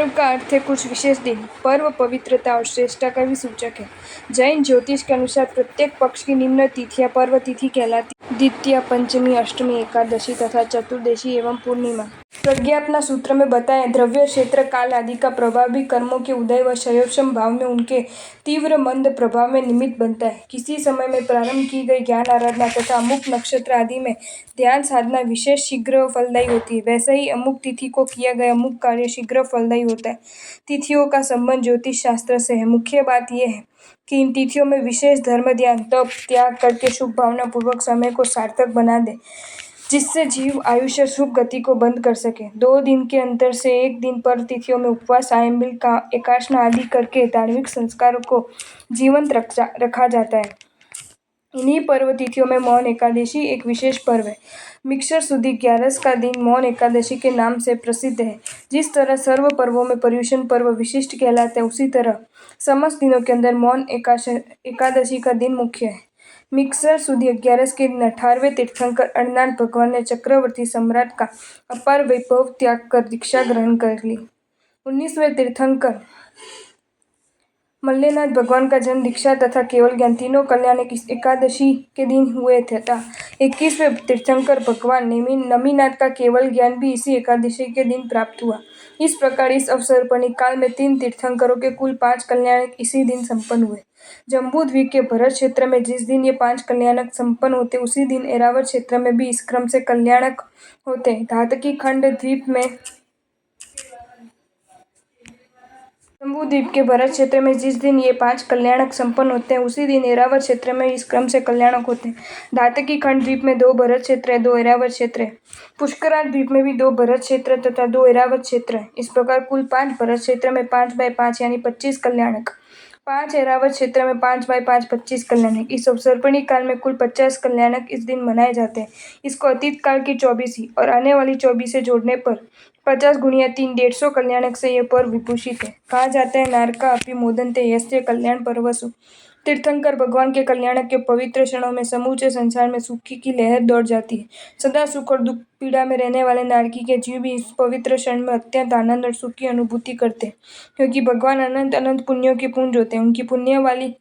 पर्व का अर्थ है कुछ विशेष दिन। पर्व पवित्रता और श्रेष्ठता का भी सूचक है। जैन ज्योतिष के अनुसार प्रत्येक पक्ष की निम्न तिथियां पर्व तिथि कहलाती है: द्वितीया, पंचमी, अष्टमी, एकादशी तथा चतुर्दशी एवं पूर्णिमा। प्रज्ञापना सूत्र में बताया, द्रव्य, क्षेत्र, काल आदि का प्रभाव भी कर्मों के उदय व क्षयोक्षम भाव में उनके तीव्र मंद प्रभाव में निमित्त बनता है। किसी समय में प्रारंभ की गई ज्ञान आराधना तथा अमुक नक्षत्र आदि में ध्यान साधना विशेष शीघ्र फलदायी होती है। वैसे ही अमुक तिथि को किया गया अमुक कार्य शीघ्र फलदायी होता है। तिथियों का संबंध ज्योतिष शास्त्र से है। मुख्य बात यह है कि इन तिथियों में विशेष धर्म, ध्यान, तप, त्याग करके शुभ भावना पूर्वक समय को सार्थक बना दे, जिससे जीव आयुष्य शुभ गति को बंद कर सके। 2 दिन के अंतर से एक दिन पर तिथियों में उपवास, सायंबिल का एकादशी आदि करके धार्मिक संस्कारों को जीवंत रखा जाता है। इन्हीं पर्व तिथियों में मौन एकादशी एक विशेष पर्व है। मिक्षर सुदी 11 का दिन मौन एकादशी के नाम से प्रसिद्ध है। जिस तरह सर्व पर्वों में पर्युषण पर्व विशिष्ट कहलाता है, उसी तरह समस्त दिनों के अंदर मौन एकादशी का दिन मुख्य है। मिक्षर सुदी 11 के दिन 18वें तीर्थंकर अरनाथ भगवान ने चक्रवर्ती सम्राट का अपार वैभव त्याग कर दीक्षा ग्रहण कर ली। 19वें तीर्थंकर मल्लेनाथ भगवान का जन्म, दीक्षा तथा केवल ज्ञान तीनों कल्याणक एकादशी के दिन हुए थे। 21वें तीर्थंकर भगवान नमीनाथ का केवल ज्ञान भी इसी एकादशी के दिन प्राप्त हुआ। इस प्रकार इस अवसर्पणिक काल में 3 तीर्थंकरों के कुल 5 कल्याणक इसी दिन संपन्न हुए। जम्बू द्वीप के भरत क्षेत्र में जिस दिन ये 5 कल्याणक संपन्न होते, उसी दिन ऐरावत क्षेत्र में भी इस क्रम से कल्याणक होते। धातकी खंड द्वीप में जम्बू द्वीप के भरत क्षेत्र में जिस दिन ये 5 कल्याणक संपन्न होते हैं, उसी दिन ऐरावत क्षेत्र में इस क्रम से कल्याणक होते हैं। धातकी खंड द्वीप में 2 भरत क्षेत्र है, 2 ऐरावत क्षेत्र है। पुष्कराल द्वीप में भी 2 भरत क्षेत्र तथा 2 ऐरावत क्षेत्र है। इस प्रकार कुल 5 भरत क्षेत्र में 5/5 यानी 25 कल्याणक, 5 ऐरावत क्षेत्र में 5/5 25 कल्याणक। इस अवसर्पणिक काल में कुल 50 कल्याणक इस दिन मनाए जाते हैं। इसको अतीत काल की 24 और आने वाली 24 जोड़ने पर 50 गुणिया 3 150 कल्याणक से यह पर्व विभूषित है। कहा जाता है, नारका अपि मोदन्ते यस्य कल्याण पर्वसु। तीर्थंकर भगवान के कल्याणक के पवित्र क्षणों में समूचे संसार में सुख की लहर दौड़ जाती है। सदा सुख और दुख पीड़ा में रहने वाले नारकी के जीव भी इस पवित्र क्षण में अत्यंत आनंद और सुख की अनुभूति करते हैं, क्योंकि भगवान अनंत अनंत पुण्यों के पुंज होते हैं। उनकी पुण्य वाली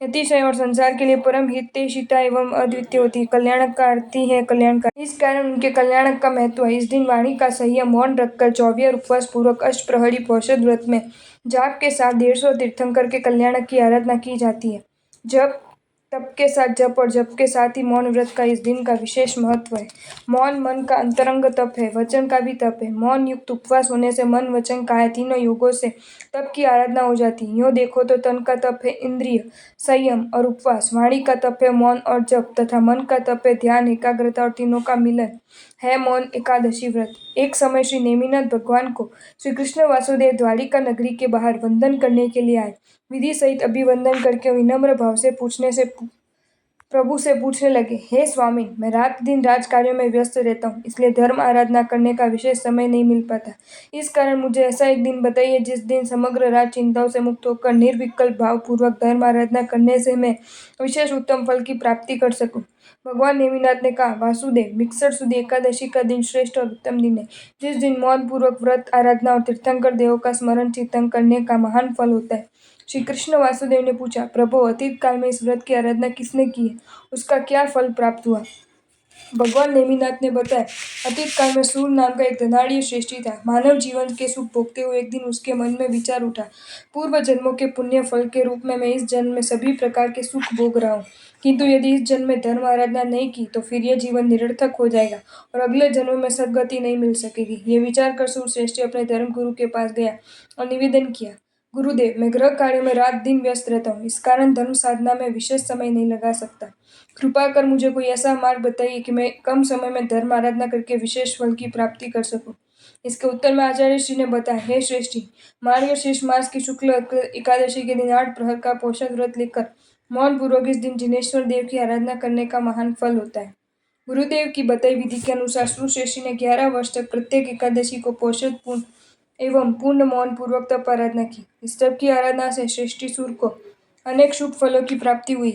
अतिशय और संसार के लिए परम हितैषिता एवं अद्वितीय होती है। कल्याणक का अर्थ ही है कल्याणकारी। इस कारण उनके कल्याणक का महत्व है। इस दिन वाणी का संयम, मौन रखकर 24 उपवास पूर्वक अष्टप्रहरी पौषध व्रत में जाप के साथ 150 तीर्थंकर के कल्याणक की आराधना की जाती है। जप तप के साथ जप और जप के साथ ही मौन व्रत का इस दिन का विशेष महत्व है। मौन मन का अंतरंग तप है, वचन का भी तप है। मौन युक्त उपवास होने से मन, वचन, काया तीनों योगों से तप की आराधना हो जाती है। यूँ देखो तो तन का तप है इंद्रिय संयम और उपवास, वाणी का तप है मौन और जप तथा मन का तप है ध्यान, एकाग्रता और तीनों का मिलन है मौन एकादशी व्रत। एक समय श्री नेमिनाथ भगवान को श्री कृष्ण वासुदेव द्वारिका नगरी के बाहर वंदन करने के लिए आए। विधि सहित अभिवंदन करके विनम्र भाव से प्रभु से पूछने लगे, हे स्वामी, मैं रात दिन राज कार्यों में व्यस्त रहता हूँ, इसलिए धर्म आराधना करने का विशेष समय नहीं मिल पाता। इस कारण मुझे ऐसा एक दिन बताइए जिस दिन समग्र रात चिंताओं से मुक्त होकर निर्विकल्प भाव पूर्वक धर्म आराधना करने से मैं विशेष उत्तम फल की प्राप्ति कर सकूं। भगवान नेमिनाथ ने कहा, वासुदेव, मिक्षर सुदी एकादशी का दिन श्रेष्ठ और उत्तम दिन है, जिस दिन मौन पूर्वक व्रत, आराधना और तीर्थंकर देवों का स्मरण चिंतन करने का महान फल होता है। श्री कृष्ण वासुदेव ने पूछा, प्रभु, अतीत काल में इस व्रत की आराधना किसने की है, उसका क्या फल प्राप्त हुआ? भगवान नेमिनाथ ने बताया, अतीत काल में सूर नाम का एक धनाढ़ी श्रेष्ठी था। मानव जीवन के सुख भोगते हुए एक दिन उसके मन में विचार उठा, पूर्व जन्मों के पुण्य फल के रूप में मैं इस जन्म में सभी प्रकार के सुख भोग रहा हूँ, किंतु यदि इस जन्म में धर्म आराधना नहीं की तो फिर यह जीवन निरर्थक हो जाएगा और अगले जन्म में सद्गति नहीं मिल सकेगी। ये विचार कर सूर श्रेष्ठी अपने धर्म गुरु के पास गया और निवेदन किया, गुरुदेव, मैं गृह कार्य में रात दिन व्यस्त रहता हूँ, इस कारण धर्म साधना में विशेष समय नहीं लगा सकता। कृपा कर मुझे कोई ऐसा मार्ग बताइए कि मैं कम समय में धर्म आराधना करके विशेष फल की प्राप्ति कर सकूं। इसके उत्तर में आचार्य श्री ने बताया, हे श्रेष्ठी, मार्गशीर्ष मास की शुक्ल एकादशी के दिन 8 प्रहर का पोषक व्रत लेकर मौन पूर्वक इस दिन जिनेश्वर देव की आराधना करने का महान फल होता है। गुरुदेव की बताई विधि के अनुसार श्रेष्ठी ने 11 वर्ष तक प्रत्येक एकादशी को पोषक पूर्ण एवं पूर्ण मौन पूर्वक तप आराधना की। इस तप की आराधना से श्रेष्ठी सूर को अनेक शुभ फलों की प्राप्ति हुई।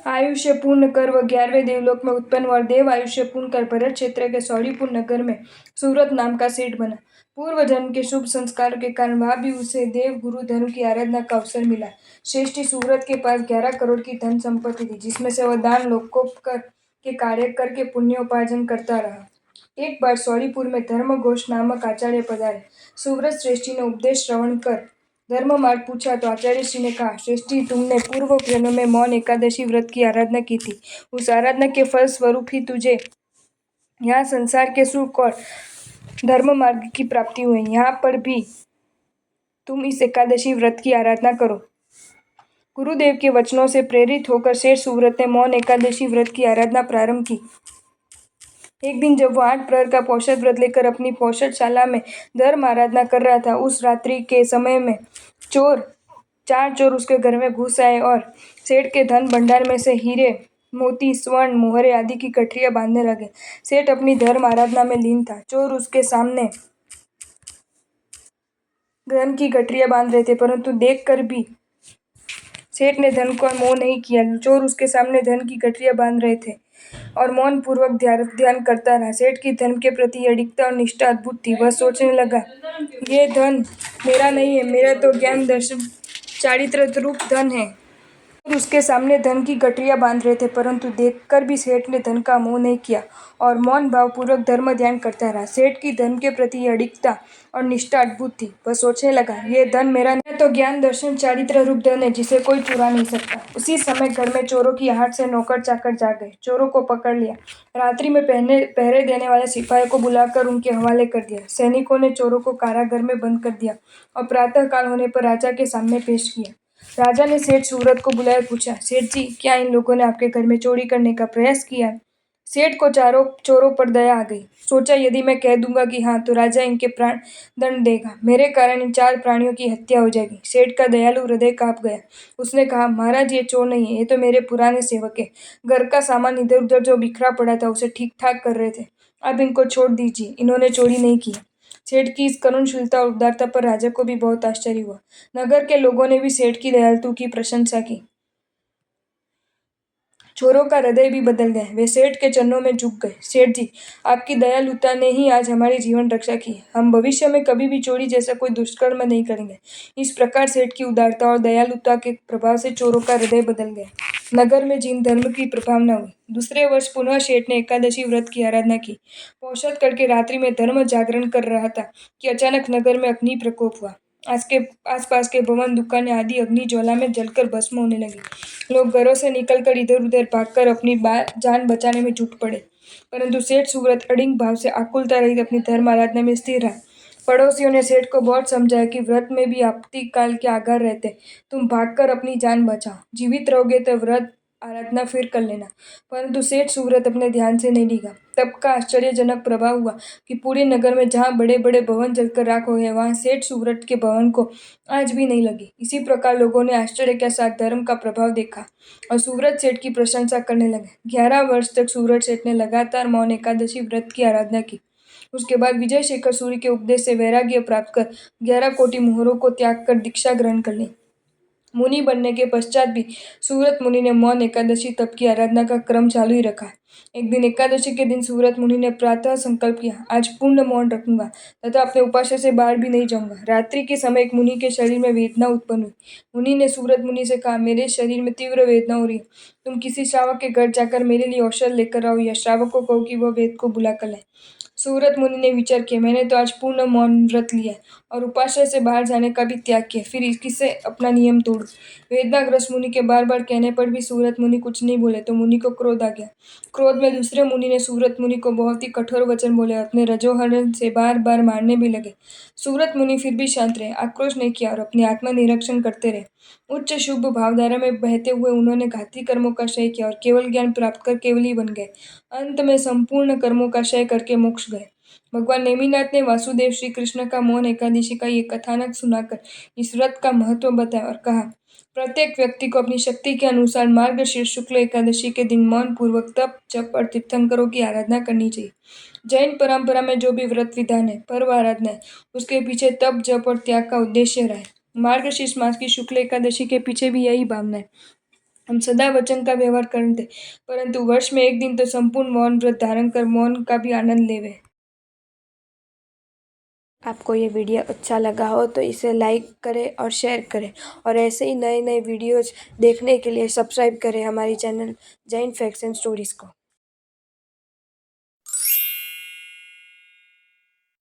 आयुष्य पूर्ण कर वह 11वें देवलोक में उत्पन्न हुआ और देव आयुष्य पूर्ण कर भरत क्षेत्र के सौरीपुर नगर में सूरत नाम का सेठ बना। पूर्व जन्म के शुभ संस्कारों के कारण वहां भी उसे देव गुरु धर्म की आराधना का अवसर मिला। श्रेष्ठी सूरत के पास 11 करोड़ की धन संपत्ति थी, जिसमें से वह दान लोकोपकार के कार्य करके पुण्योपार्जन करता रहा। एक बार सौरीपुर में धर्मघोष नामक आचार्य पधारे। सुव्रत श्रेष्ठी ने उपदेश श्रवण कर धर्म मार्ग पूछा तो आचार्य श्री ने कहा, श्रेष्ठी, तुमने पूर्व जन्म में मौन एकादशी व्रत की आराधना की थी। उस आराधना के फल स्वरूप ही तुझे यहाँ संसार के सुख और धर्म मार्ग की प्राप्ति हुई। यहाँ पर भी तुम इस एकादशी व्रत की आराधना करो। गुरुदेव के वचनों से प्रेरित होकर शेर सुव्रत ने मौन एकादशी व्रत की आराधना प्रारंभ की। एक दिन जब वह 8 प्रहर का पौषध व्रत लेकर अपनी पौषधशाला में धर्म आराधना कर रहा था, उस रात्रि के समय में चार चोर उसके घर में घुस आए और सेठ के धन भंडार में से हीरे, मोती, स्वर्ण, मोहरे आदि की गठरियां बांधने लगे। सेठ अपनी धर्म आराधना में लीन था। चोर उसके सामने धन की गठरियां बांध रहे थे, परंतु देख कर भी सेठ ने धन का मोह नहीं किया। चोर उसके सामने धन की गठरियां बांध रहे थे और मौन पूर्वक ध्यान करता रहा। सेठ की धर्म के प्रति अडिगता और निष्ठा अद्भुत थी। वह सोचने लगा, ये धन मेरा नहीं है, मेरा तो ज्ञान दर्शन चारित्र रूप धन है। और उसके सामने धन की गठरियां बांध रहे थे, परंतु देखकर भी सेठ ने धन का मोह नहीं किया और मौन भाव पूर्वक धर्म ध्यान करता रहा। सेठ की धन के प्रति अडिगता और निष्ठा अद्भुत थी। वह सोचने लगा, ये धन मेरा नहीं, तो ज्ञान दर्शन चारित्र रूप धन है, जिसे कोई चुरा नहीं सकता। उसी समय घर में चोरों की आहट से नौकर चाकर जाग गए। चोरों को पकड़ लिया। रात्रि में पहरे देने वाले सिपाही को बुलाकर उनके हवाले कर दिया। सैनिकों ने चोरों को कारागार में बंद कर दिया और प्रातः काल होने पर राजा के सामने पेश किया। राजा ने सेठ सूरत को बुलाया, पूछा, सेठ जी, क्या इन लोगों ने आपके घर में चोरी करने का प्रयास किया? सेठ को चारों चोरों पर दया आ गई। सोचा, यदि मैं कह दूंगा कि हाँ, तो राजा इनके प्राण दंड देगा। मेरे कारण इन 4 प्राणियों की हत्या हो जाएगी। सेठ का दयालु हृदय कांप गया। उसने कहा, महाराज, ये चोर नहीं है, ये तो मेरे पुराने सेवक है। घर का सामान इधर उधर जो बिखरा पड़ा था, उसे ठीक ठाक कर रहे थे। अब इनको छोड़ दीजिए, इन्होंने चोरी नहीं की। सेठ की इस करुणशीलता और उदारता पर राजा को भी बहुत आश्चर्य हुआ। नगर के लोगों ने भी सेठ की दयालुता की प्रशंसा की। चोरों का हृदय भी बदल गया। वे सेठ के चरणों में झुक गए। सेठ जी, आपकी दयालुता ने ही आज हमारी जीवन रक्षा की। हम भविष्य में कभी भी चोरी जैसा कोई दुष्कर्म नहीं करेंगे। इस प्रकार सेठ की उदारता और दयालुता के प्रभाव से चोरों का हृदय बदल गया। नगर में जिन धर्म की प्रभावना हुई। दूसरे वर्ष पुनः सेठ ने एकादशी व्रत की आराधना की। औषध करके रात्रि में धर्म जागरण कर रहा था कि अचानक नगर में अग्नि प्रकोप हुआ। आसपास के भवन, दुकानें आदि अग्नि ज्वाला में जलकर भस्म होने लगी। लोग घरों से निकलकर इधर उधर भागकर अपनी जान बचाने में जुट पड़े, परंतु सेठ सुव्रत अडिग भाव से आकुलता रहित अपनी धर्म आराधना में स्थिर रहा। पड़ोसियों ने सेठ को बहुत समझाया कि व्रत में भी आपत्ति काल के आगार रहते, तुम भागकर अपनी जान बचाओ, जीवित रहोगे तो व्रत आराधना फिर कर लेना। परंतु सेठ सुव्रत अपने ध्यान से नहीं डिगा। तब का आश्चर्यजनक प्रभाव हुआ कि पूरे नगर में जहाँ बड़े बड़े भवन जलकर राख हो गए, वहाँ सेठ सुव्रत के भवन को आज भी नहीं लगी। इसी प्रकार लोगों ने आश्चर्य के साथ धर्म का प्रभाव देखा और सुव्रत सेठ की प्रशंसा करने लगे। 11 वर्ष तक सुव्रत सेठ ने लगातार मौन एकादशी व्रत की आराधना की। उसके बाद विजय शेखर सूर्य के उपदेश से वैराग्य प्राप्त कर 11 कोटि मोहरों को त्याग कर दीक्षा ग्रहण कर ली। मुनि बनने के पश्चात भी सूरत मुनि ने मौन एकादशी तप की आराधना का क्रम चालू ही रखा। एक दिन एकादशी के दिन सूरत मुनि ने प्रातः संकल्प किया, आज पूर्ण मौन रखूंगा तथा अपने उपास्य से बाहर भी नहीं जाऊंगा। रात्रि के समय एक मुनि के शरीर में वेदना उत्पन्न हुई। मुनि ने सूरत मुनि से कहा, मेरे शरीर में तीव्र वेदना हो रही है, तुम किसी श्रावक के घर जाकर मेरे लिए औषध लेकर आओ या श्रावक को कहो कि वह वेद को बुला कर लाए। सूरत मुनि ने विचार किया, मैंने तो आज पूर्ण मौन व्रत लिया है और उपास्य से बाहर जाने का भी त्याग किया, फिर किससे अपना नियम तोड़ूं। वेदनाग्रस्त मुनि के बार बार कहने पर भी सूरत मुनि कुछ नहीं बोले तो मुनि को क्रोध आ गया। क्रोध में दूसरे मुनि ने सूरत मुनि को बहुत ही कठोर वचन बोले और अपने रजोहरण से बार बार मारने भी लगे। सूरत मुनि फिर भी शांत रहे, आक्रोश नहीं किया और अपने आत्मनिरीक्षण करते रहे। उच्च शुभ भावधारा में बहते हुए उन्होंने घाती कर्मों का क्षय किया और केवल ज्ञान प्राप्त कर केवली बन गए। अंत में संपूर्ण कर्मों का क्षय करके मोक्ष गए। भगवान नेमिनाथ ने वासुदेव श्री कृष्ण का मौन एकादशी का ये कथानक सुनाकर इस व्रत का महत्व बताया और कहा, प्रत्येक व्यक्ति को अपनी शक्ति के अनुसार मार्गशीर्ष शुक्ल एकादशी के दिन मौन पूर्वक तप, जप और तीर्थंकरों की आराधना करनी चाहिए। जैन परंपरा में जो भी व्रत विधान है, पर्व आराधना है, उसके पीछे तप, जप और त्याग का उद्देश्य रहा है। मार्गशीर्ष मास की शुक्ल एकादशी के पीछे भी यही भावना है। हम सदा वचन का व्यवहार करते, परंतु वर्ष में एक दिन तो संपूर्ण मौन व्रत धारण कर मौन का भी आनंद लेवे। आपको ये वीडियो अच्छा लगा हो तो इसे लाइक करें और शेयर करें, और ऐसे ही नए नए वीडियोज़ देखने के लिए सब्सक्राइब करें हमारी channel Jain facts and stories को।